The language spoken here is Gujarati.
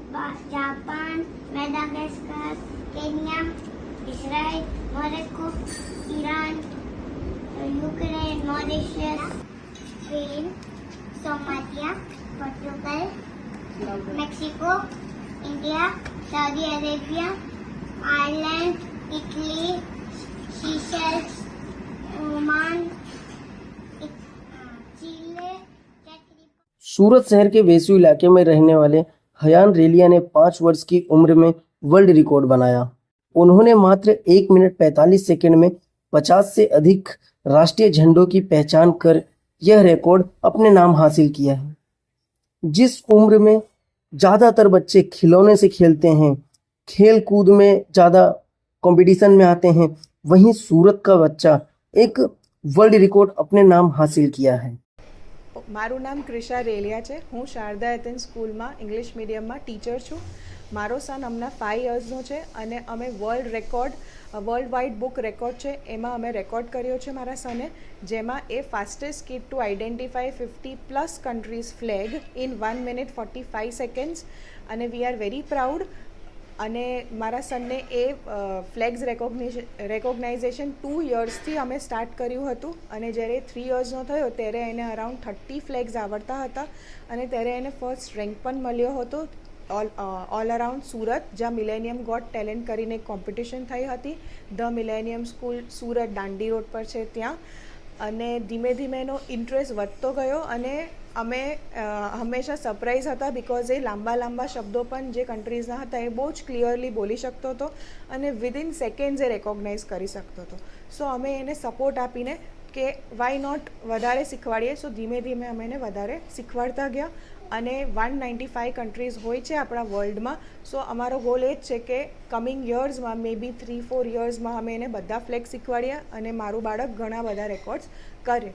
Japan, Madagascar, Kenya, Israel, Morocco, Iran, Ukraine, Mauritius, Spain, Somalia, Portugal, Mexico, India, Saudi Arabia, Ireland, Italy, Seychelles, Oman, Chile. Surat शहर के वेसू इलाके में रहने वाले हयान रेलिया ने 5 वर्ष की उम्र में वर्ल्ड रिकॉर्ड बनाया। उन्होंने मात्र 1 मिनट 45 सेकंड में 50 से अधिक राष्ट्रीय झंडों की पहचान कर यह रिकॉर्ड अपने नाम हासिल किया है। जिस उम्र में ज़्यादातर बच्चे खिलौने से खेलते हैं, खेल कूद में ज़्यादा कंपटीशन में आते हैं, वहीं सूरत का बच्चा एक वर्ल्ड रिकॉर्ड अपने नाम हासिल किया है। મારું નામ ક્રિશા રેલિયા છે। હું શારદા એથેન્સ સ્કૂલમાં ઇંગ્લિશ મીડિયમમાં ટીચર છું। મારો સન હમણાં 5 યર્સનો છે અને અમે વર્લ્ડ વાઇડ બુક રેકોર્ડ છે એમાં અમે રેકોર્ડ કર્યો છે મારા સને, જેમાં a fastest kid to identify 50+ countries flag in 1 minute 45 seconds, અને વી આર વેરી પ્રાઉડ। અને મારા સનને એ ફ્લેગ્સ રેકોગ્નાઇઝેશન 2 યર્સથી અમે સ્ટાર્ટ કર્યું હતું, અને જ્યારે 3 યર્સનો થયો ત્યારે એને અરાઉન્ડ 30 ફ્લેગ્સ આવડતા હતા, અને ત્યારે એને ફર્સ્ટ રેન્ક પણ મળ્યો હતો ઓલ અરાઉન્ડ સુરત, જ્યાં મિલેનિયમ ગોટ ટેલેન્ટ કરીને એક કોમ્પિટિશન થઈ હતી। The millennium school Surat Dandi road પર છે ત્યાં। અને ધીમે ધીમે એનો ઇન્ટરેસ્ટ વધતો ગયો, અને અમે હંમેશા સરપ્રાઇઝ હતા બિકોઝ એ લાંબા શબ્દો પણ જે કન્ટ્રીઝના હતા એ બહુ જ ક્લિયરલી બોલી શકતો હતો, અને વિધિન સેકન્ડ્સ એ રેકોગ્નાઇઝ કરી શકતો હતો। સો અમે એને સપોર્ટ આપીને કે વાય નોટ વધારે શીખવાડીએ, સો ધીમે ધીમે અમે એને વધારે શીખવાડતા ગયા, અને 195 કન્ટ્રીઝ હોય છે આપણા વર્લ્ડમાં। સો અમારો ગોલ એ જ છે કે કમિંગ યર્સમાં મે બી 3-4 યર્સમાં અમે એને બધા ફ્લેગ શીખવાડીએ અને મારું બાળક ઘણા બધા રેકોર્ડ્સ કરે।